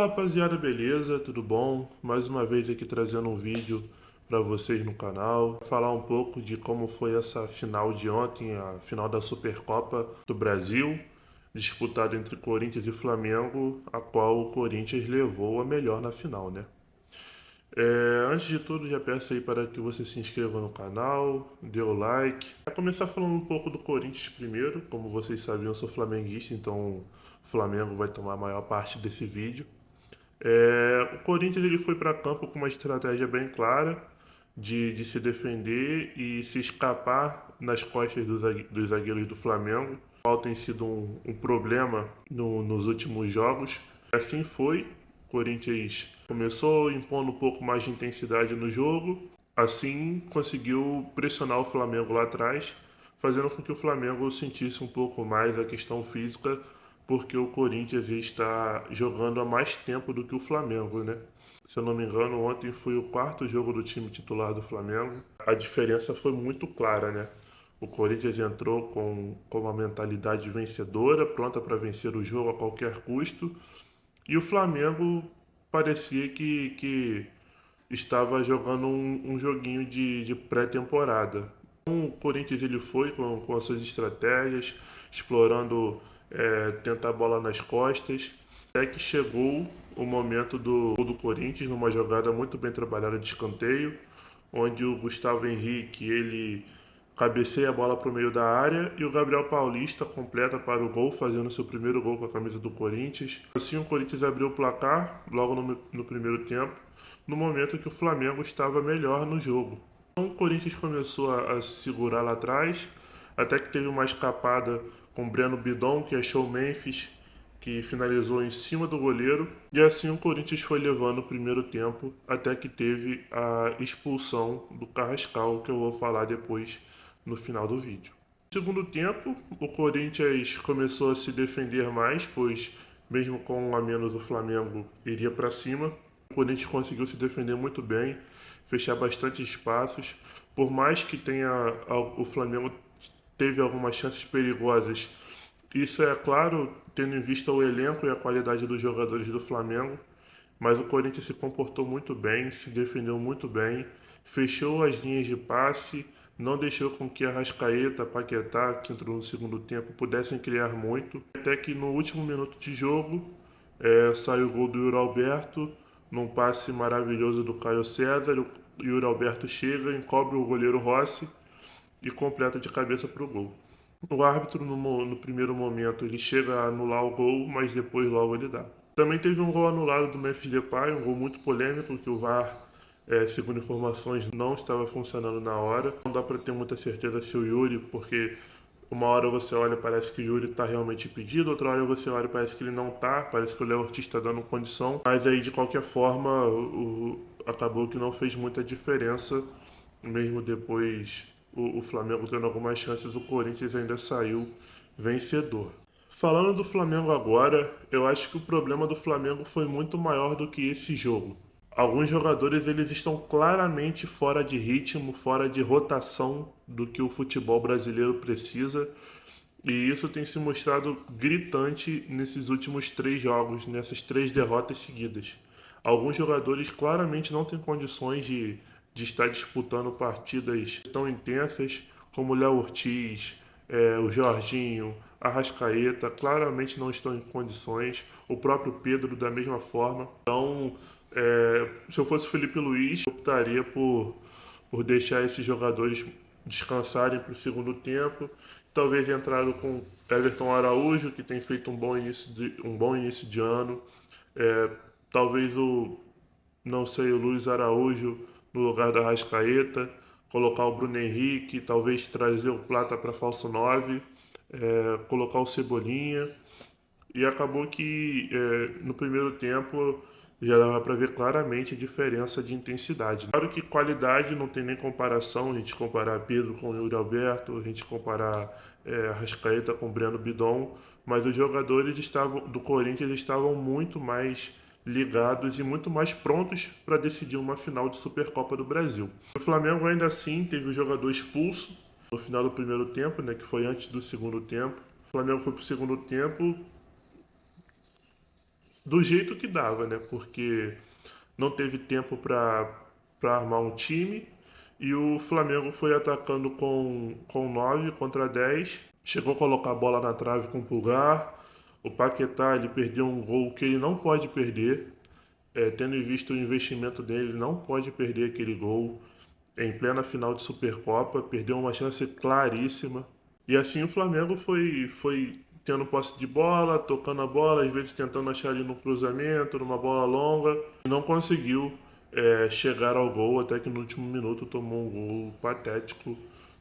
Fala rapaziada, beleza? Tudo bom? Mais uma vez aqui trazendo um vídeo para vocês no canal. Falar um pouco de como foi essa final de ontem, a final da Supercopa do Brasil, disputada entre Corinthians e Flamengo, a qual o Corinthians levou a melhor na final, né? Antes de tudo, já peço aí para que você se inscreva no canal, dê o like. Vou começar falando um pouco do Corinthians primeiro. Como vocês sabem, eu sou flamenguista, então o Flamengo vai tomar a maior parte desse vídeo. O Corinthians ele foi para campo com uma estratégia bem clara de se defender e se escapar nas costas dos zagueiros do Flamengo, qual tem sido um problema nos últimos jogos. Assim foi, o Corinthians começou impondo um pouco mais de intensidade no jogo, assim conseguiu pressionar o Flamengo lá atrás, fazendo com que o Flamengo sentisse um pouco mais a questão física, porque o Corinthians está jogando há mais tempo do que o Flamengo, né? Se eu não me engano, ontem foi o quarto jogo do time titular do Flamengo. A diferença foi muito clara, né? O Corinthians entrou com uma mentalidade vencedora, pronta para vencer o jogo a qualquer custo. E o Flamengo parecia que estava jogando um joguinho de pré-temporada. Então, o Corinthians ele foi com as suas estratégias, explorando, tentar a bola nas costas, até que chegou o momento do Corinthians, numa jogada muito bem trabalhada de escanteio, onde o Gustavo Henrique ele cabeceia a bola para o meio da área e o Gabriel Paulista completa para o gol, fazendo seu primeiro gol com a camisa do Corinthians. Assim, o Corinthians abriu o placar logo no primeiro tempo, no momento que o Flamengo estava melhor no jogo. Então, o Corinthians começou a se segurar lá atrás, até que teve uma escapada com o Breno Bidon, que achou o Memphis, que finalizou em cima do goleiro. E assim o Corinthians foi levando o primeiro tempo, até que teve a expulsão do Carrascal, que eu vou falar depois no final do vídeo. No segundo tempo, o Corinthians começou a se defender mais, pois mesmo com um a menos o Flamengo iria para cima. O Corinthians conseguiu se defender muito bem, fechar bastante espaços. Por mais que o Flamengo teve algumas chances perigosas, isso é claro, tendo em vista o elenco e a qualidade dos jogadores do Flamengo, mas o Corinthians se comportou muito bem, se defendeu muito bem, fechou as linhas de passe, não deixou com que Arrascaeta, Paquetá, que entrou no segundo tempo, pudessem criar muito. Até que no último minuto de jogo, saiu o gol do Yuri Alberto, num passe maravilhoso do Caio César. O Yuri Alberto chega, encobre o goleiro Rossi e completa de cabeça para o gol. O árbitro, no primeiro momento, ele chega a anular o gol, mas depois logo ele dá. Também teve um gol anulado do Memphis Depay, um gol muito polêmico, que o VAR, segundo informações, não estava funcionando na hora. Não dá para ter muita certeza se o Yuri, porque uma hora você olha e parece que o Yuri está realmente impedido, outra hora você olha e parece que ele não está, parece que o Léo Ortiz está dando condição. Mas aí, de qualquer forma, acabou que não fez muita diferença, mesmo depois o Flamengo tendo algumas chances, o Corinthians ainda saiu vencedor. Falando do Flamengo agora, eu acho que o problema do Flamengo foi muito maior do que esse jogo. Alguns jogadores eles estão claramente fora de ritmo, fora de rotação do que o futebol brasileiro precisa. E isso tem se mostrado gritante nesses últimos três jogos, nessas três derrotas seguidas. Alguns jogadores claramente não têm condições de estar disputando partidas tão intensas, como o Léo Ortiz, o Jorginho, a Arrascaeta, claramente não estão em condições, o próprio Pedro da mesma forma. Então, se eu fosse Felipe Luiz, eu optaria por deixar esses jogadores descansarem para o segundo tempo. Talvez entrado com Everton Araújo, que tem feito um bom início de ano. É, talvez não sei, o Luiz Araújo no lugar da Arrascaeta, colocar o Bruno Henrique, talvez trazer o Plata para falso 9, colocar o Cebolinha. E acabou que no primeiro tempo já dava para ver claramente a diferença de intensidade. Claro que qualidade não tem nem comparação, a gente comparar Pedro com o Yuri Alberto, a gente comparar Arrascaeta com o Breno Bidon, mas os jogadores do Corinthians estavam muito mais ligados e muito mais prontos para decidir uma final de Supercopa do Brasil. O Flamengo ainda assim teve o jogador expulso no final do primeiro tempo, né, que foi antes do segundo tempo. O Flamengo foi para o segundo tempo do jeito que dava, né? Porque não teve tempo para armar um time e o Flamengo foi atacando com 9 contra 10. Chegou a colocar a bola na trave com o Pulgar. O Paquetá ele perdeu um gol que ele não pode perder. Tendo em vista o investimento dele, ele não pode perder aquele gol em plena final de Supercopa. Perdeu uma chance claríssima. E assim o Flamengo foi tendo posse de bola, tocando a bola, às vezes tentando achar ali no cruzamento, numa bola longa. E não conseguiu chegar ao gol, até que no último minuto tomou um gol patético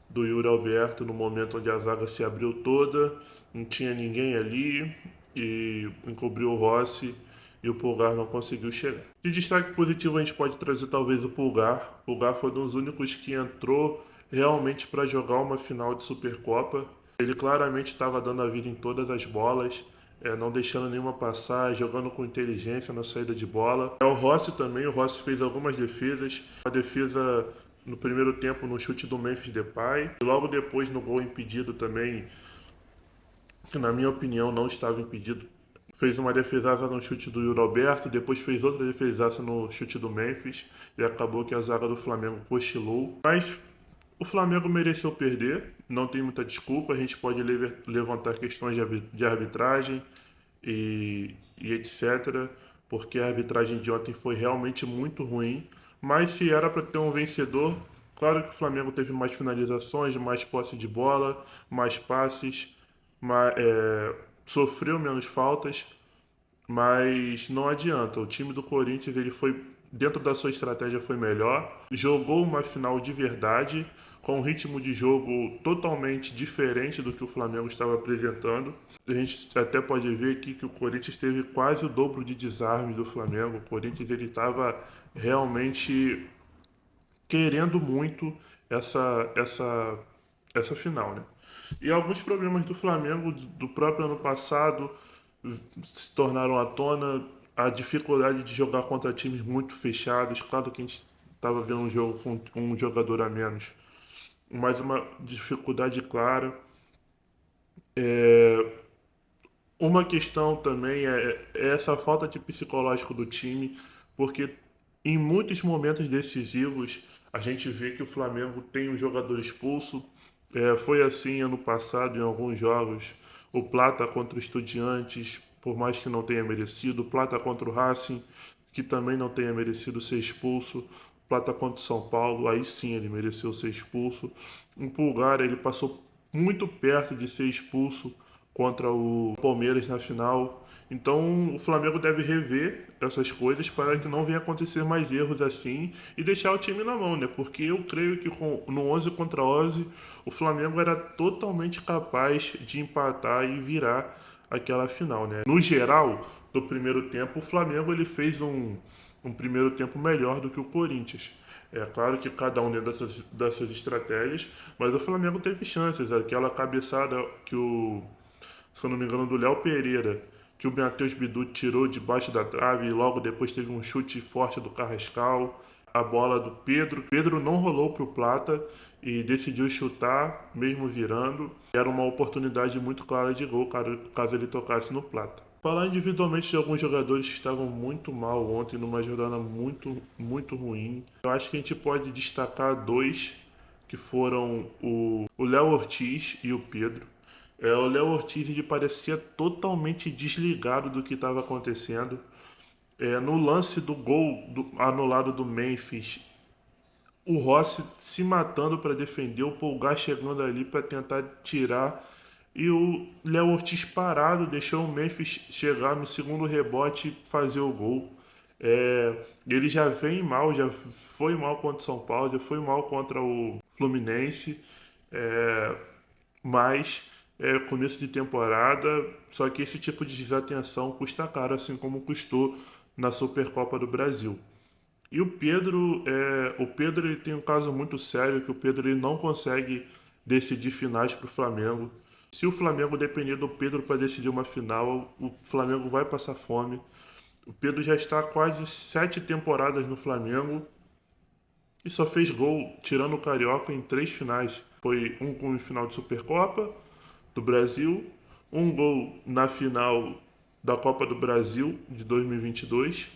do Yuri Alberto, no momento onde a zaga se abriu toda, não tinha ninguém ali, e encobriu o Rossi e o Pulgar não conseguiu chegar. De destaque positivo a gente pode trazer talvez o Pulgar. O Pulgar foi um dos únicos que entrou realmente para jogar uma final de Supercopa. Ele claramente estava dando a vida em todas as bolas, não deixando nenhuma passar, jogando com inteligência na saída de bola. O Rossi também, o Rossi fez algumas defesas. Uma defesa no primeiro tempo no chute do Memphis Depay. E logo depois no gol impedido também, que na minha opinião não estava impedido. Fez uma defesaça no chute do Yuri Alberto, depois fez outra defesaça no chute do Memphis e acabou que a zaga do Flamengo cochilou. Mas o Flamengo mereceu perder, não tem muita desculpa, a gente pode levantar questões de arbitragem e etc, porque a arbitragem de ontem foi realmente muito ruim, mas se era para ter um vencedor, claro que o Flamengo teve mais finalizações, mais posse de bola, mais passes, sofreu menos faltas, mas não adianta. O time do Corinthians ele foi dentro da sua estratégia foi melhor, jogou uma final de verdade com um ritmo de jogo totalmente diferente do que o Flamengo estava apresentando. A gente até pode ver aqui que o Corinthians teve quase o dobro de desarmes do Flamengo. O Corinthians ele estava realmente querendo muito essa final, né? E alguns problemas do Flamengo do próprio ano passado se tornaram à tona. A dificuldade de jogar contra times muito fechados. Claro que a gente estava vendo um jogo com um jogador a menos, mas uma dificuldade clara. Uma questão também é essa falta de psicológico do time, porque em muitos momentos decisivos a gente vê que o Flamengo tem um jogador expulso. Foi assim ano passado em alguns jogos. O Plata contra o Estudiantes, por mais que não tenha merecido. O Plata contra o Racing, que também não tenha merecido ser expulso. O Plata contra o São Paulo, aí sim ele mereceu ser expulso. O Pulgar, ele passou muito perto de ser expulso contra o Palmeiras na final. Então o Flamengo deve rever essas coisas para que não venha acontecer mais erros assim e deixar o time na mão, né? Porque eu creio que no 11 contra 11 o Flamengo era totalmente capaz de empatar e virar aquela final, né? No geral, do primeiro tempo, o Flamengo ele fez um primeiro tempo melhor do que o Corinthians. É claro que cada um dessas estratégias, mas o Flamengo teve chances. Aquela cabeçada que se eu não me engano, do Léo Pereira, que o Matheus Bidu tirou debaixo da trave e logo depois teve um chute forte do Carrascal. A bola do Pedro. Pedro não rolou para o Plata e decidiu chutar, mesmo virando. Era uma oportunidade muito clara de gol, caso ele tocasse no Plata. Falar individualmente de alguns jogadores que estavam muito mal ontem, numa jornada muito, muito ruim. Eu acho que a gente pode destacar dois, que foram o Léo Ortiz e o Pedro. O Léo Ortiz ele parecia totalmente desligado do que estava acontecendo. No lance do gol anulado do Memphis, o Rossi se matando para defender, o Pulgar chegando ali para tentar tirar e o Léo Ortiz parado deixou o Memphis chegar no segundo rebote e fazer o gol. Ele já vem mal, já foi mal contra o São Paulo, já foi mal contra o Fluminense, mas começo de temporada, só que esse tipo de desatenção custa caro, assim como custou na Supercopa do Brasil. E o Pedro ele tem um caso muito sério, que o Pedro ele não consegue decidir finais para o Flamengo. Se o Flamengo depender do Pedro para decidir uma final, o Flamengo vai passar fome. O Pedro já está há quase 7 temporadas no Flamengo e só fez gol, tirando o Carioca, em 3 finais. Foi um com o final de Supercopa do Brasil, um gol na final da Copa do Brasil de 2022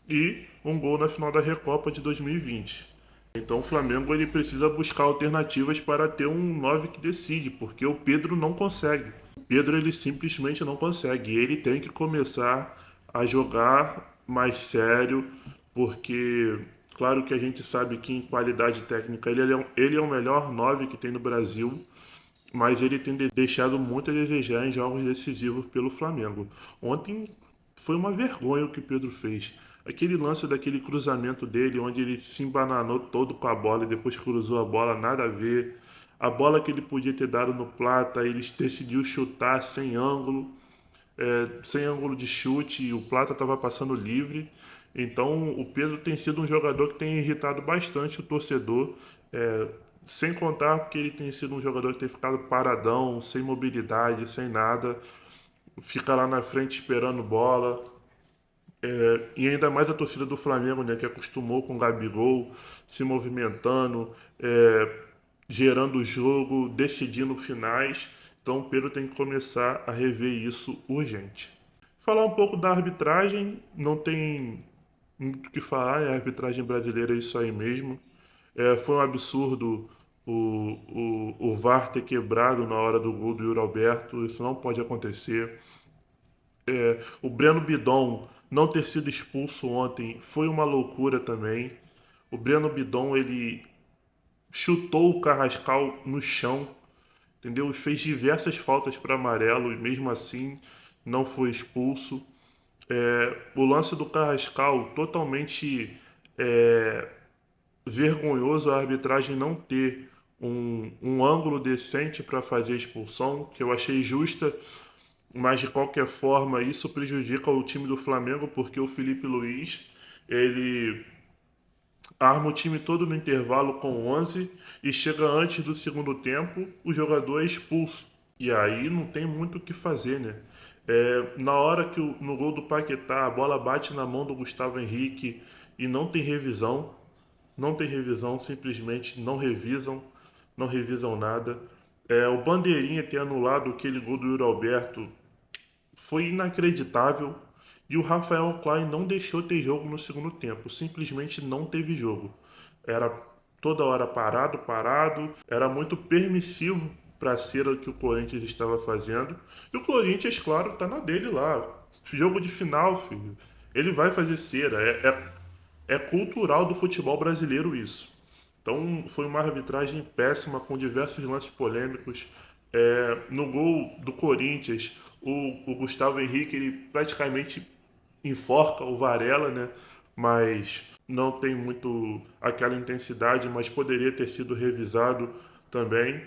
e um gol na final da Recopa de 2020. Então o Flamengo ele precisa buscar alternativas para ter um 9 que decide, porque o Pedro não consegue. O Pedro ele simplesmente não consegue. Ele tem que começar a jogar mais sério, porque claro que a gente sabe que em qualidade técnica ele é o melhor 9 que tem no Brasil, mas ele tem deixado muito a desejar em jogos decisivos pelo Flamengo. Ontem foi uma vergonha o que o Pedro fez. Aquele lance daquele cruzamento dele, onde ele se embananou todo com a bola e depois cruzou a bola, nada a ver. A bola que ele podia ter dado no Plata, ele decidiu chutar sem ângulo de chute, e o Plata estava passando livre. Então o Pedro tem sido um jogador que tem irritado bastante o torcedor, sem contar porque ele tem sido um jogador que tem ficado paradão, sem mobilidade, sem nada, fica lá na frente esperando bola. E ainda mais a torcida do Flamengo, né, que acostumou com o Gabigol se movimentando, gerando o jogo, decidindo finais. Então o Pedro tem que começar a rever isso urgente. Falar um pouco da arbitragem, não tem muito o que falar, a arbitragem brasileira é isso aí mesmo. Foi um absurdo o VAR ter quebrado na hora do gol do Yuri Alberto, isso não pode acontecer. O Breno Bidon não ter sido expulso ontem foi uma loucura também. O Breno Bidon ele chutou o Carrascal no chão, entendeu? Fez diversas faltas para amarelo e mesmo assim não foi expulso. O lance do Carrascal totalmente vergonhoso, a arbitragem não ter um ângulo decente para fazer a expulsão, que eu achei justa, mas de qualquer forma isso prejudica o time do Flamengo, porque o Felipe Luiz ele arma o time todo no intervalo com 11 e chega antes do segundo tempo, o jogador é expulso. E aí não tem muito o que fazer, né? Na hora que no gol do Paquetá a bola bate na mão do Gustavo Henrique e não tem revisão, não tem revisão, simplesmente não revisam nada. O Bandeirinha ter anulado aquele gol do Yuri Alberto foi inacreditável. E o Rafael Klein não deixou ter jogo no segundo tempo, simplesmente não teve jogo. Era toda hora parado, era muito permissivo para ser o que o Corinthians estava fazendo. E o Corinthians, claro, tá na dele lá. Jogo de final, filho. Ele vai fazer cera. É cultural do futebol brasileiro isso. Então foi uma arbitragem péssima, com diversos lances polêmicos. No gol do Corinthians, o Gustavo Henrique ele praticamente enforca o Varela, né? Mas não tem muito aquela intensidade, mas poderia ter sido revisado também.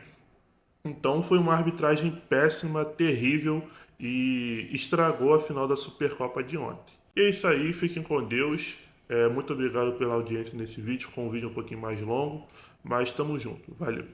Então foi uma arbitragem péssima, terrível e estragou a final da Supercopa de ontem. E é isso aí, fiquem com Deus. Muito obrigado pela audiência nesse vídeo, com um vídeo um pouquinho mais longo, mas estamos juntos. Valeu!